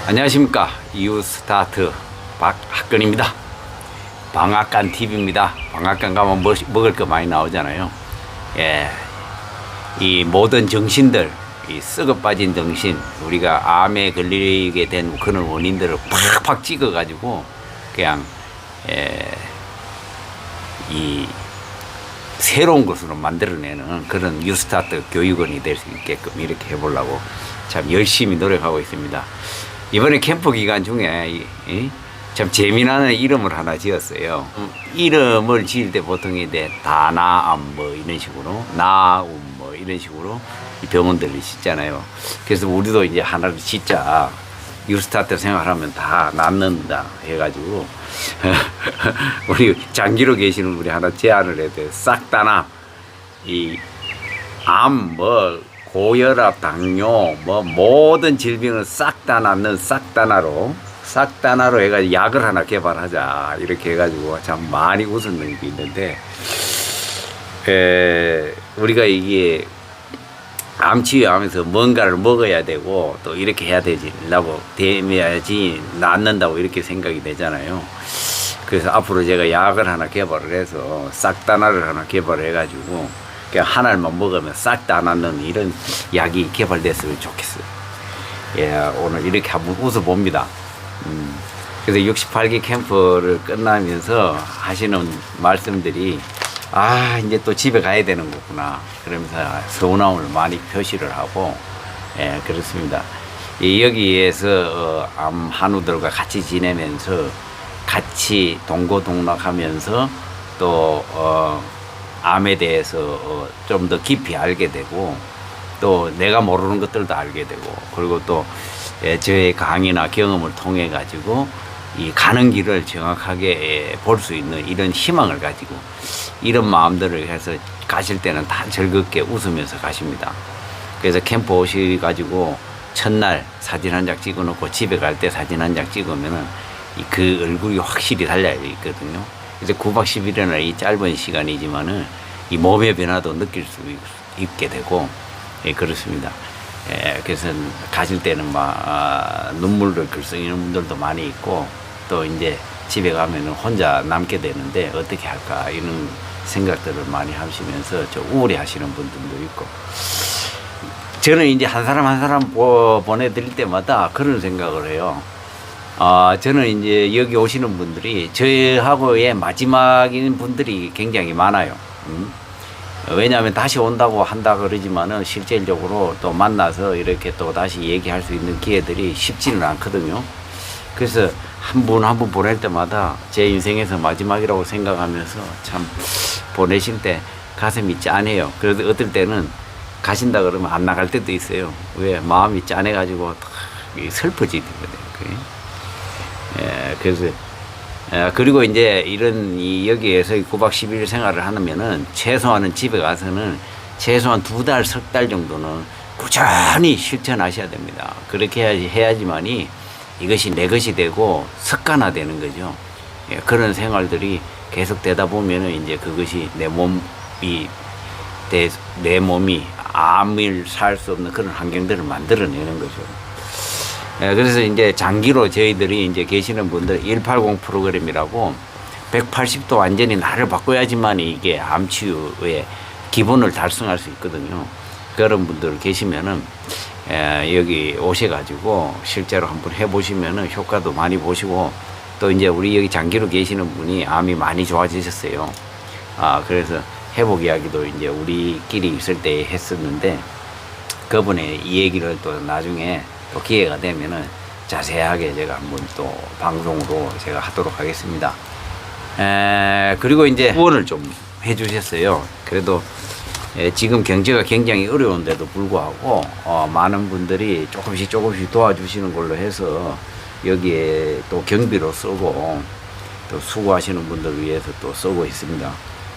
안녕하십니까. 이웃스타트 박학근입니다. 방앗간 TV입니다. 방앗간 가면 먹을 거 많이 나오잖아요. 예, 이 모든 정신들, 이 썩어 빠진 정신, 우리가 암에 걸리게 된 그런 원인들을 팍팍 찍어가지고 그냥 이 새로운 것으로 만들어내는 그런 뉴스타트 교육원이 될 수 있게끔 이렇게 해보려고 참 열심히 노력하고 있습니다. 이번에 캠프 기간 중에 참 재미나는 이름을 하나 지었어요. 이름을 지을 때 보통 이제 다나암 뭐 이런 식으로, 나움 뭐 이런 식으로 이 병원들을 짓잖아요. 그래서 우리도 이제 하나를 짓자. 뉴스타트 생활하면 다 낫는다 해가지고 우리 장기로 계시는 우리 하나 제안을 해도 싹 다나 이 암 뭐 고혈압 당뇨 뭐 모든 질병을 싹 다 낫는 싹 다나로 해가지고 약을 하나 개발하자 이렇게 해가지고 참 많이 웃은 게 있는데 우리가 이게 암 치유하면서 뭔가를 먹어야 되고 또 이렇게 해야 되지라고 되면야지 낫는다고 이렇게 생각이 되잖아요. 그래서 앞으로 제가 약을 하나 개발을 해서 싹다나를 하나 개발해 가지고 그냥 하나만 먹으면 싹 다 낫는 이런 약이 개발됐으면 좋겠어요. 예, 오늘 이렇게 한번 웃어봅니다. 그래서 68기 캠프를 끝나면서 하시는 말씀들이 이제 또 집에 가야 되는 거구나. 그러면서 서운함을 많이 표시를 하고, 예, 그렇습니다. 여기에서, 암 한우들과 같이 지내면서 같이 동고동락하면서 또, 암에 대해서 좀 더 깊이 알게 되고, 또 내가 모르는 것들도 알게 되고, 그리고 또, 저의 강의나 경험을 통해 가지고 이 가는 길을 정확하게 볼 수 있는 이런 희망을 가지고 이런 마음들을 해서 가실 때는 다 즐겁게 웃으면서 가십니다. 그래서 캠프 오셔가지고 첫날 사진 한 장 찍어 놓고 집에 갈 때 사진 한 장 찍으면은 그 얼굴이 확실히 달라야 있거든요. 그래서 9박 10일이나 이 짧은 시간이지만은 이 몸의 변화도 느낄 수 있게 되고, 예, 그렇습니다. 예, 그래서 가실 때는 막 눈물을 글썽이는 분들도 많이 있고 또 이제 집에 가면은 혼자 남게 되는데 어떻게 할까 이런 생각들을 많이 하시면서 좀 우울해하시는 분들도 있고, 저는 이제 한 사람 한 사람 보내드릴 때마다 그런 생각을 해요. 저는 이제 여기 오시는 분들이 저하고의 마지막인 분들이 굉장히 많아요. 왜냐하면 다시 온다고 한다 그러지만은 실질적으로 또 만나서 이렇게 또 다시 얘기할 수 있는 기회들이 쉽지는 않거든요. 그래서 한 분 한 분 보낼 때마다 제 인생에서 마지막이라고 생각하면서 참 보내실 때 가슴이 짠해요. 그래도 어떨 때는 가신다 그러면 안 나갈 때도 있어요. 왜? 마음이 짠해가지고 슬퍼지거든요. 예, 그래서 그리고 이제 여기에서 9박 10일 생활을 하면은 최소한은 집에 가서는 최소한 2달, 석 달 정도는 꾸준히 실천하셔야 됩니다. 그렇게 해야지만이 이것이 내 것이 되고 습관화 되는 거죠. 예, 그런 생활들이 계속 되다 보면은 이제 그것이 내 몸이 암을 살 수 없는 그런 환경들을 만들어내는 거죠. 예, 그래서 이제 장기로 저희들이 이제 계시는 분들 180 프로그램이라고 180도 완전히 나를 바꿔야지만 이게 암 치유의 기본을 달성할 수 있거든요. 그런 분들 계시면은 여기 오셔가지고 실제로 한번 해보시면은 효과도 많이 보시고, 또 이제 우리 여기 장기로 계시는 분이 암이 많이 좋아지셨어요. 그래서 회복 이야기도 이제 우리끼리 있을 때 했었는데 그분의 이 얘기를 또 나중에 또 기회가 되면은 자세하게 제가 한번 또 방송으로 제가 하도록 하겠습니다. 그리고 이제 후원을 좀 해주셨어요. 그래도 지금 경제가 굉장히 어려운데도 불구하고 많은 분들이 조금씩 도와주시는 걸로 해서 여기에 또 경비로 쓰고 또 수고하시는 분들을 위해서 또 쓰고 있습니다.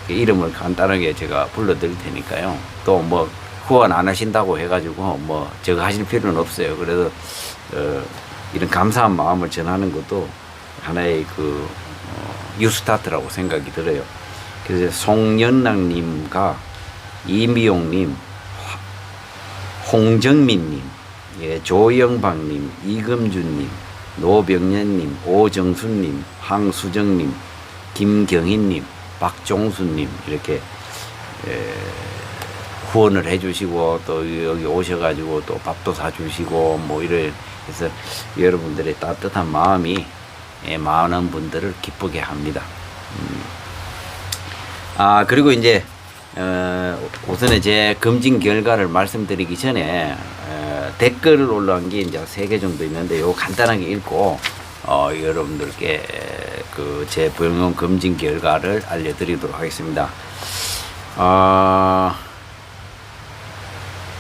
이름을 간단하게 제가 불러드릴 테니까요. 또 뭐 후원 안 하신다고 해가지고 뭐 저거 하실 필요는 없어요. 그래서 이런 감사한 마음을 전하는 것도 하나의 뉴스타트라고 생각이 들어요. 그래서 송연락님과 이미용님, 홍정민님, 예, 조영박님, 이금준님, 노병년님, 오정순님, 황수정님, 김경희님, 박종수님 이렇게 후원을 해주시고 또 여기 오셔가지고 또 밥도 사주시고 뭐 이래 해서 여러분들의 따뜻한 마음이 많은 분들을 기쁘게 합니다. 그리고 이제 우선에 제 검진 결과를 말씀드리기 전에 댓글을 올라온 게 이제 3개 정도 있는데 요 간단하게 읽고 여러분들께 그 제 병원 검진 결과를 알려드리도록 하겠습니다.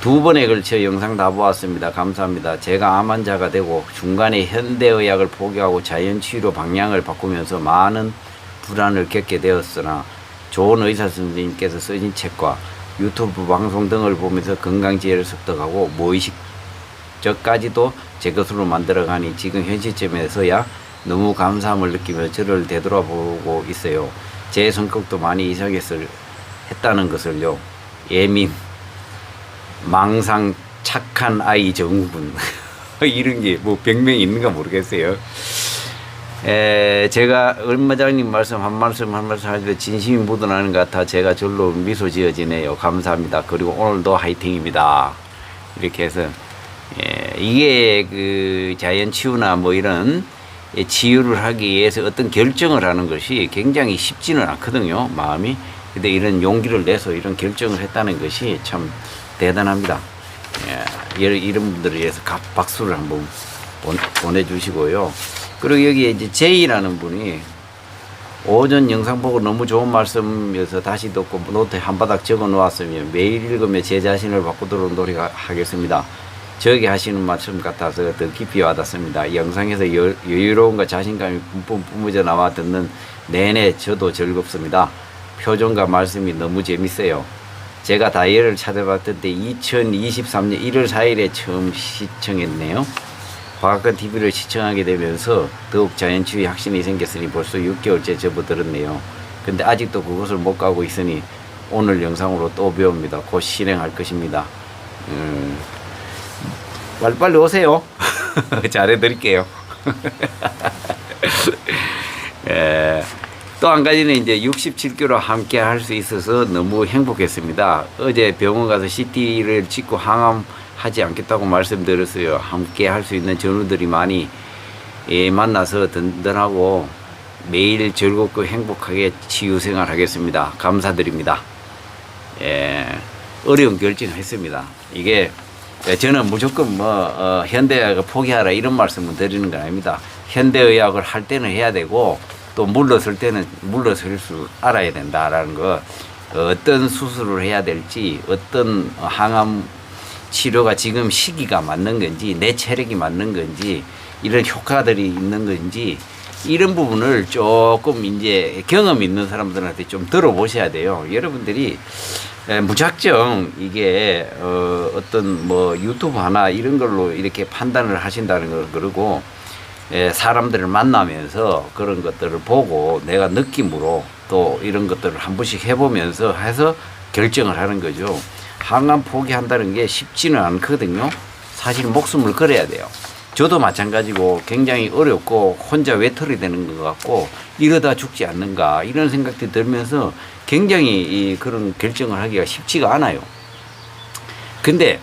2번에 걸쳐 영상 다 보았습니다. 감사합니다. 제가 암 환자가 되고 중간에 현대의학을 포기하고 자연치유로 방향을 바꾸면서 많은 불안을 겪게 되었으나 좋은 의사 선생님께서 쓰신 책과 유튜브 방송 등을 보면서 건강지혜를 습득하고 무의식적까지도 제 것으로 만들어가니 지금 현 시점에서야 너무 감사함을 느끼며 저를 되돌아보고 있어요. 제 성격도 많이 이상했다는 것을요. 예민, 망상, 착한 아이 정군 이런 게 뭐 병명이 있는가 모르겠어요. 제가 얼마 전에 한 말씀 하기로 진심이 묻어나는 것 같아 제가 절로 미소 지어지네요. 감사합니다. 그리고 오늘도 화이팅입니다. 이렇게 해서 이게 그 자연치유나 뭐 이런 치유를 하기 위해서 어떤 결정을 하는 것이 굉장히 쉽지는 않거든요. 마음이. 근데 이런 용기를 내서 이런 결정을 했다는 것이 참 대단합니다. 이런 분들에 의해서 박수를 한번 보내주시고요. 그리고 여기에 이제 제이라는 분이 오전 영상 보고 너무 좋은 말씀이어서 다시 듣고 노트에 한 바닥 적어 놓았으며 매일 읽으며 제 자신을 바꾸도록 노력하겠습니다. 저기 하시는 말씀 같아서 더 깊이 와닿습니다. 영상에서 여유로움과 자신감이 뿜뿜 뿜어져 나와 듣는 내내 저도 즐겁습니다. 표정과 말씀이 너무 재밌어요. 제가 다이어리를 찾아봤던데 2023년 1월 4일에 처음 시청했네요. 과학관 TV를 시청하게 되면서 더욱 자연치유의 확신이 생겼으니 벌써 6개월째 접어들었네요. 근데 아직도 그곳을 못 가고 있으니 오늘 영상으로 또 배웁니다. 곧 실행할 것입니다. 빨리 오세요. 잘해드릴게요. 또 한 가지는 이제 67km 함께 할 수 있어서 너무 행복했습니다. 어제 병원 가서 CT를 찍고 항암하지 않겠다고 말씀드렸어요. 함께 할 수 있는 전우들이 많이 만나서 든든하고 매일 즐겁고 행복하게 치유생활 하겠습니다. 감사드립니다. 어려운 결정을 했습니다. 이게 저는 무조건 현대의학을 포기하라 이런 말씀을 드리는 건 아닙니다. 현대의학을 할 때는 해야 되고 또 물러설 때는 물러설 줄 알아야 된다라는 거. 어떤 수술을 해야 될지, 어떤 항암 치료가 지금 시기가 맞는 건지, 내 체력이 맞는 건지, 이런 효과들이 있는 건지, 이런 부분을 조금 이제 경험 있는 사람들한테 좀 들어보셔야 돼요. 여러분들이 무작정 이게 어떤 뭐 유튜브 하나 이런 걸로 이렇게 판단을 하신다는 걸 그러고 사람들을 만나면서 그런 것들을 보고 내가 느낌으로 또 이런 것들을 한 번씩 해보면서 해서 결정을 하는 거죠. 항암 포기한다는 게 쉽지는 않거든요. 사실 목숨을 걸어야 돼요. 저도 마찬가지고 굉장히 어렵고 혼자 외톨이 되는 것 같고 이러다 죽지 않는가 이런 생각이 들면서 굉장히 그런 결정을 하기가 쉽지가 않아요. 근데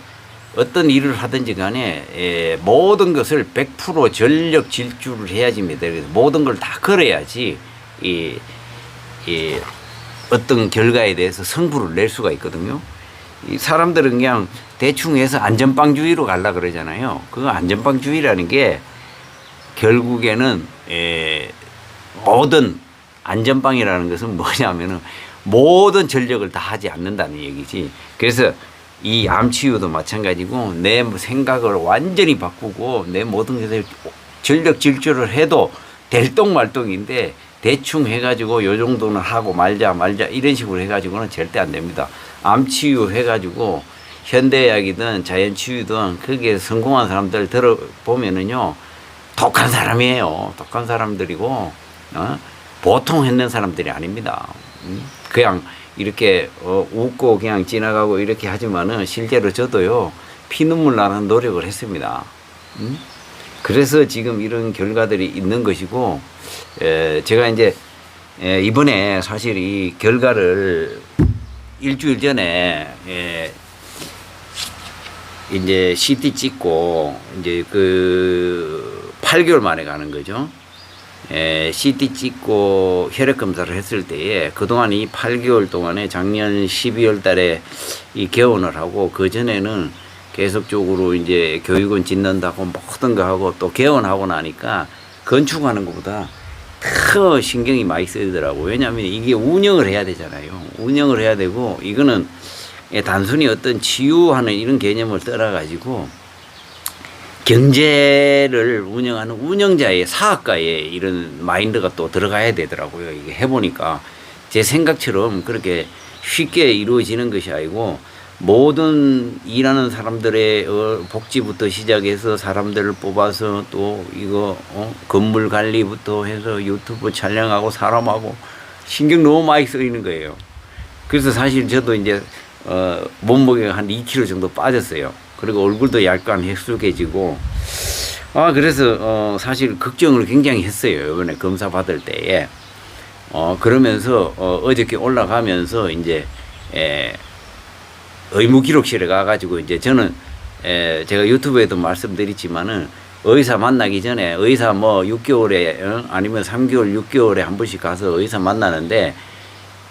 어떤 일을 하든지 간에 모든 것을 100% 전력 질주를 해야지입니다. 그래서 모든 걸 다 걸어야지 어떤 결과에 대해서 승부를 낼 수가 있거든요. 이 사람들은 그냥 대충 해서 안전빵주의로 가려고 그러잖아요. 그 안전빵주의라는 게 결국에는 모든 안전빵이라는 것은 뭐냐면은 모든 전력을 다 하지 않는다는 얘기지. 그래서 이 암치유도 마찬가지고 내 생각을 완전히 바꾸고 내 모든 것을 전력 질주를 해도 될똥말똥인데 대충 해가지고 요 정도는 하고 말자 이런 식으로 해가지고는 절대 안 됩니다. 암치유 해가지고 현대의학이든 자연치유든 거기에 성공한 사람들 들어보면은요 독한 사람이에요. 독한 사람들이고 보통 했는 사람들이 아닙니다. 그냥 이렇게 웃고 그냥 지나가고 이렇게 하지만은 실제로 저도요 피눈물 나는 노력을 했습니다. 그래서 지금 이런 결과들이 있는 것이고, 제가 이제 이번에 사실 이 결과를 일주일 전에 이제 CT 찍고 이제 그 8개월 만에 가는 거죠. CT 찍고 혈액 검사를 했을 때에 그동안 이 8개월 동안에 작년 12월 달에 이 개원을 하고 그 전에는 계속적으로 이제 교육원 짓는다고 모든 거 하고 또 개원하고 나니까 건축하는 것보다 더 신경이 많이 쓰이더라고요. 왜냐하면 이게 운영을 해야 되잖아요. 운영을 해야 되고 이거는 단순히 어떤 치유하는 이런 개념을 떠나가지고 경제를 운영하는 운영자의 사학가의 이런 마인드가 또 들어가야 되더라고요. 이게 해보니까 제 생각처럼 그렇게 쉽게 이루어지는 것이 아니고 모든 일하는 사람들의 복지부터 시작해서 사람들을 뽑아서 또 이거 건물 관리부터 해서 유튜브 촬영하고 사람하고 신경 너무 많이 쓰이는 거예요. 그래서 사실 저도 이제 몸무게가 한 2kg 정도 빠졌어요. 그리고 얼굴도 약간 헥숙해지고 그래서 사실 걱정을 굉장히 했어요. 이번에 검사 받을 때에 그러면서 어저께 올라가면서 이제 의무기록실에 가가지고 이제 저는 제가 유튜브에도 말씀드렸지만은 의사 만나기 전에 의사 뭐 6개월에 아니면 3개월, 6개월에 한 번씩 가서 의사 만나는데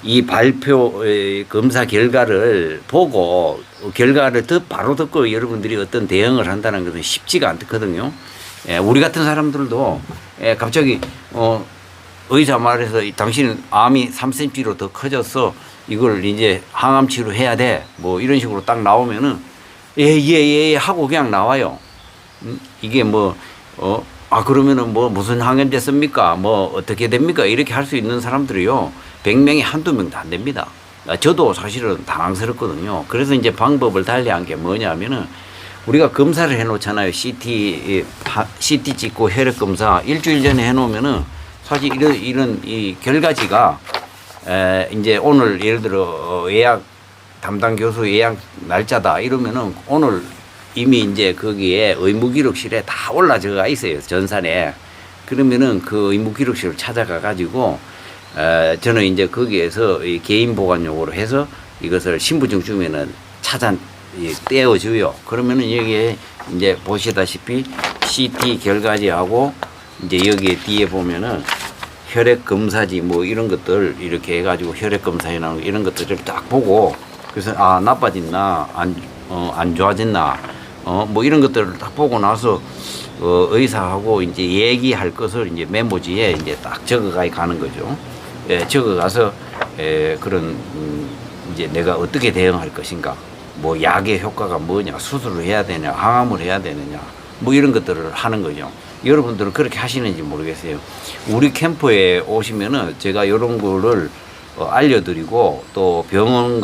이 발표 검사 결과를 보고 결과를 바로 듣고 여러분들이 어떤 대응을 한다는 것은 쉽지가 않거든요. 우리 같은 사람들도 갑자기 의사 말해서 당신은 암이 3cm로 더 커졌어. 이걸 이제 항암 치료해야 돼. 뭐 이런 식으로 딱 나오면은 예 하고 그냥 나와요. 이게 그러면은 무슨 항암 됐습니까? 뭐 어떻게 됩니까? 이렇게 할 수 있는 사람들이요. 100명이 한두 명도 안 됩니다. 저도 사실은 당황스럽거든요. 그래서 이제 방법을 달리한 게 뭐냐면은 우리가 검사를 해 놓잖아요. CT 찍고 혈액 검사 일주일 전에 해 놓으면은 사실 이런 이 결과지가 이제 오늘 예를 들어 예약 담당 교수 예약 날짜다 이러면은 오늘 이미 이제 거기에 의무기록실에 다 올라져 있어요. 전산에. 그러면은 그 의무기록실을 찾아가 가지고 저는 이제 거기에서 이 개인 보관용으로 해서 이것을 신분증 주면은 떼어줘요. 그러면은 여기에 이제 보시다시피 CT 결과지하고 이제 여기에 뒤에 보면은 혈액 검사지 뭐 이런 것들 이렇게 해가지고 혈액 검사에 나오는 이런 것들을 딱 보고 그래서 나빠졌나 안 좋아졌나 뭐 이런 것들을 딱 보고 나서 의사하고 이제 얘기할 것을 이제 메모지에 이제 딱 적어가 가는 거죠. 적어가서 그런 이제 내가 어떻게 대응할 것인가, 뭐 약의 효과가 뭐냐, 수술을 해야 되냐, 항암을 해야 되느냐, 뭐 이런 것들을 하는 거죠. 여러분들은 그렇게 하시는지 모르겠어요. 우리 캠프에 오시면은 제가 이런 거를 알려드리고 또 병원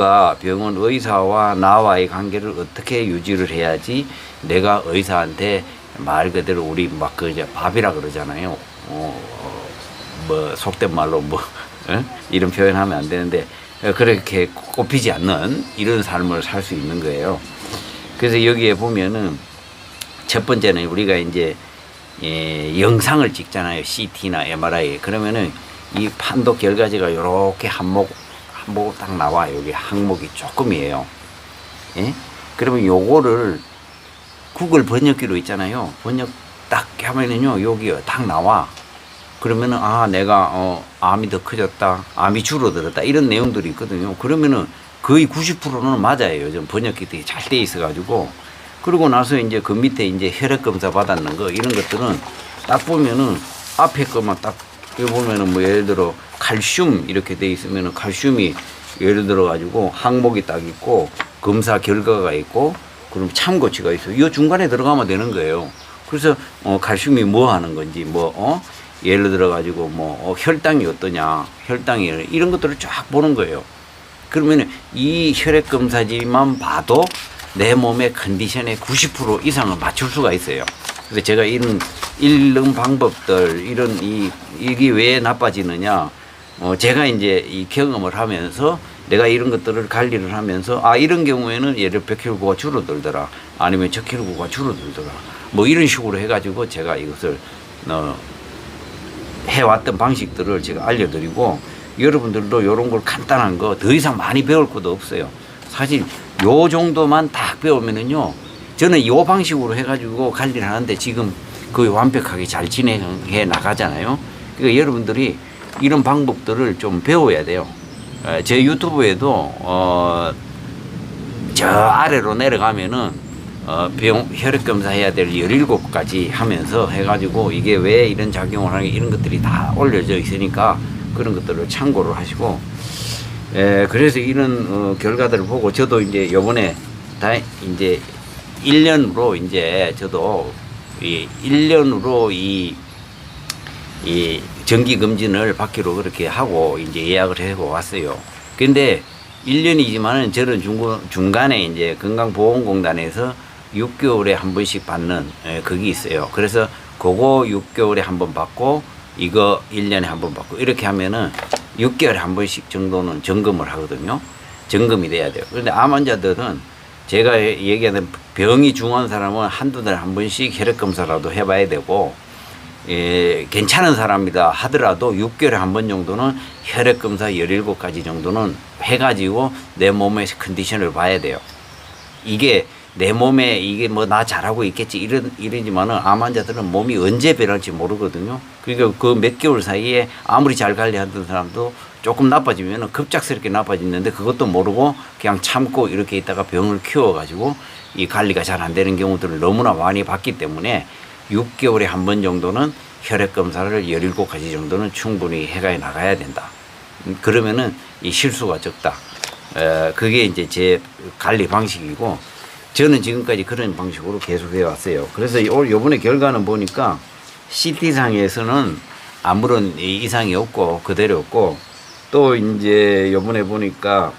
의사와 나와의 관계를 어떻게 유지를 해야지 내가 의사한테 말 그대로 우리 막 이제 밥이라 그러잖아요. 뭐 속된 말로 이런 표현하면 안 되는데 그렇게 꼽히지 않는 이런 삶을 살 수 있는 거예요. 그래서 여기에 보면은 첫 번째는 우리가 이제 영상을 찍잖아요. CT나 MRI. 그러면은 이 판독 결과지가 이렇게 한목 딱 나와. 여기 항목이 조금이에요. 그러면 요거를 구글 번역기로 있잖아요. 번역 딱 하면은요, 여기 딱 나와. 그러면은 내가 암이 더 커졌다, 암이 줄어들었다 이런 내용들이 있거든요. 그러면은 거의 90%는 맞아요. 요즘 번역기들이 잘 돼 있어가지고. 그러고 나서 이제 그 밑에 이제 혈액 검사 받았는 거 이런 것들은 딱 보면은 앞에 거만 딱 보면은 뭐 예를 들어 칼슘 이렇게 돼 있으면은 칼슘이 예를 들어 가지고 항목이 딱 있고 검사 결과가 있고 그럼 참고치가 있어요. 이 중간에 들어가면 되는 거예요. 그래서 칼슘이 뭐 하는 건지 예를 들어 가지고 혈당이 어떠냐, 혈당이 이런 것들을 쫙 보는 거예요. 그러면 이 혈액 검사지만 봐도 내 몸의 컨디션의 90% 이상을 맞출 수가 있어요. 그래서 제가 이런 방법들 이게 왜 나빠지느냐, 제가 이제 이 경험을 하면서 내가 이런 것들을 관리를 하면서 이런 경우에는 예를 백혈구가 줄어들더라 아니면 적혈구가 줄어들더라 뭐 이런 식으로 해가지고 제가 이것을 해왔던 방식들을 제가 알려드리고 여러분들도 이런 걸 간단한 거 더 이상 많이 배울 것도 없어요. 사실 요 정도만 딱 배우면은요 저는 요 방식으로 해가지고 관리를 하는데 지금 거의 완벽하게 잘 진행해 나가잖아요. 그러니까 여러분들이 이런 방법들을 좀 배워야 돼요. 제 유튜브에도 저 아래로 내려가면은 혈액 검사해야 될 17가지 하면서 해가지고 이게 왜 이런 작용을 하는 이런 것들이 다 올려져 있으니까 그런 것들을 참고를 하시고 그래서 이런 결과들을 보고 저도 이제 요번에 이제 1년으로 이제 저도 1년으로 이 정기 검진을 받기로 그렇게 하고 이제 예약을 해고 왔어요. 근데 1년이지만은 저는 중간에 이제 건강보험공단에서 6개월에 한 번씩 받는 그게 있어요. 그래서 그거 6개월에 한 번 받고 이거 1년에 한 번 받고 이렇게 하면은 6개월에 한 번씩 정도는 점검을 하거든요. 점검이 돼야 돼요. 그런데 암 환자들은 제가 얘기하는 병이 중한 사람은 한두 달에 한 번씩 혈액 검사라도 해봐야 되고 괜찮은 사람이다 하더라도 6개월에 한 번 정도는 혈액 검사 17가지 정도는 해가지고 내 몸의 컨디션을 봐야 돼요. 이게 내 몸에 이게 뭐 나 잘하고 있겠지 이러지만은 암 환자들은 몸이 언제 변할지 모르거든요. 그러니까 그 몇 개월 사이에 아무리 잘 관리하던 사람도 조금 나빠지면은 급작스럽게 나빠지는데 그것도 모르고 그냥 참고 이렇게 있다가 병을 키워가지고 이 관리가 잘 안 되는 경우들을 너무나 많이 봤기 때문에 6개월에 한 번 정도는 혈액 검사를 17가지 정도는 충분히 해가 나가야 된다. 그러면은 이 실수가 적다. 그게 이제 제 관리 방식이고 저는 지금까지 그런 방식으로 계속 해왔어요. 그래서 요번에 결과는 보니까 CT상에서는 아무런 이상이 없고 그대로 없고 또 이제 요번에 보니까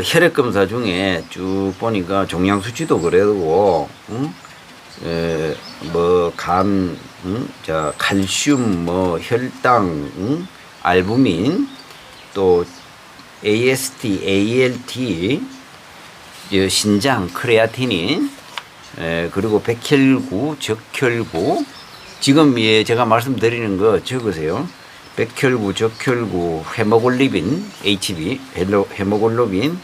혈액 검사 중에 쭉 보니까 종양 수치도 그래도 뭐 간, 자 칼슘, 뭐 혈당, 알부민, 또 AST, ALT, 신장, 크레아티닌, 그리고 백혈구, 적혈구. 지금 제가 말씀드리는 거 적으세요. 백혈구, 적혈구, 헤모글로빈, HB, 헤모글로빈,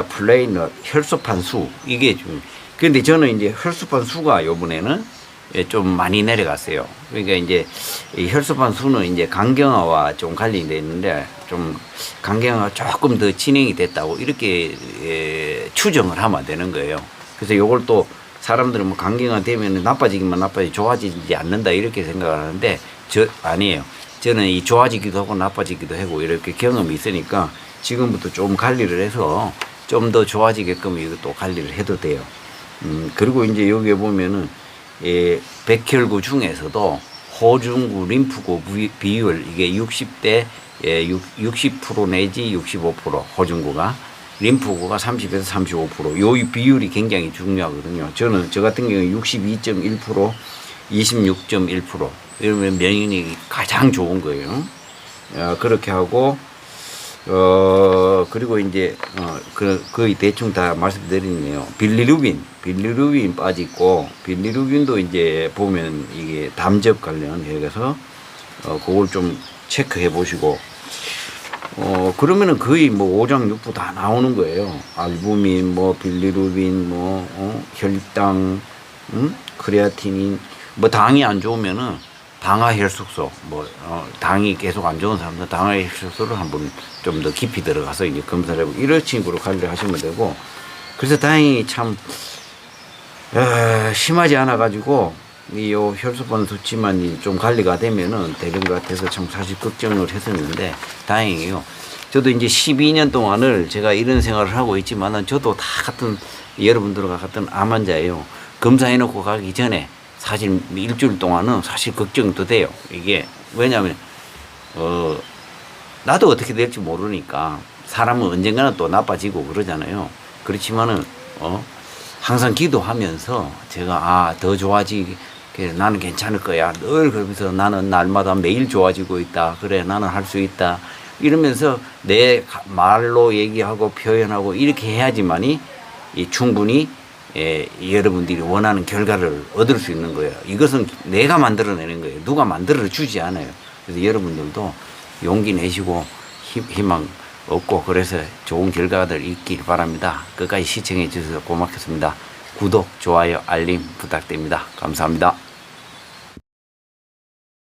플레이넛, 혈소판 수. 이게 좀. 근데 저는 이제 혈소판 수가 요번에는 좀 많이 내려갔어요. 그러니까 이제 이 혈소판 수는 이제 간경화와 좀 관련돼 있는데 좀 간경화가 조금 더 진행이 됐다고 이렇게 추정을 하면 되는 거예요. 그래서 요걸 또 사람들은 뭐 간경화 되면 나빠지기만 나빠지지 좋아지지 않는다 이렇게 생각을 하는데 아니에요. 저는 이 좋아지기도 하고 나빠지기도 하고 이렇게 경험이 있으니까 지금부터 좀 관리를 해서 좀 더 좋아지게끔 이것도 관리를 해도 돼요. 그리고 이제 여기에 보면은 백혈구 중에서도 호중구, 림프구 비율 이게 60대 60% 내지 65% 호중구가 림프구가 30에서 35% 요 비율이 굉장히 중요하거든요. 저 같은 경우에 62.1% 26.1% 이러면 면역력이 가장 좋은 거예요. 그렇게 하고 그리고 이제 거의 대충 다 말씀드리네요. 빌리루빈 빠지고 빌리루빈도 이제 보면 이게 담즙 관련해서 그걸 좀 체크해 보시고 그러면은 거의 뭐 오장육부 다 나오는 거예요. 알부민, 뭐 빌리루빈, 뭐 혈당, 크레아티닌, 뭐 당이 안 좋으면은 당화혈색소, 뭐 당이 계속 안 좋은 사람들 당화혈색소를 한번 좀 더 깊이 들어가서 이제 검사를 해보고 이런 식으로 관리를 하시면 되고 그래서 다행히 참 심하지 않아 가지고 이 혈소판 수치만 좀 관리가 되면은 되는 것 같아서 참 사실 걱정을 했었는데 다행이에요. 저도 이제 12년 동안을 제가 이런 생활을 하고 있지만은 저도 다 같은 여러분들과 같은 암 환자예요. 검사해놓고 가기 전에 사실 일주일 동안은 사실 걱정도 돼요. 이게 왜냐하면 나도 어떻게 될지 모르니까 사람은 언젠가는 또 나빠지고 그러잖아요. 그렇지만은 항상 기도하면서 제가 더 좋아지게 나는 괜찮을 거야 늘 그러면서 나는 날마다 매일 좋아지고 있다. 그래 나는 할 수 있다. 이러면서 내 말로 얘기하고 표현하고 이렇게 해야지만이 충분히 여러분들이 원하는 결과를 얻을 수 있는 거예요. 이것은 내가 만들어내는 거예요. 누가 만들어 주지 않아요. 그래서 여러분들도 용기 내시고 희망 얻고 그래서 좋은 결과들 있길 바랍니다. 끝까지 시청해 주셔서 고맙겠습니다. 구독, 좋아요, 알림 부탁드립니다. 감사합니다.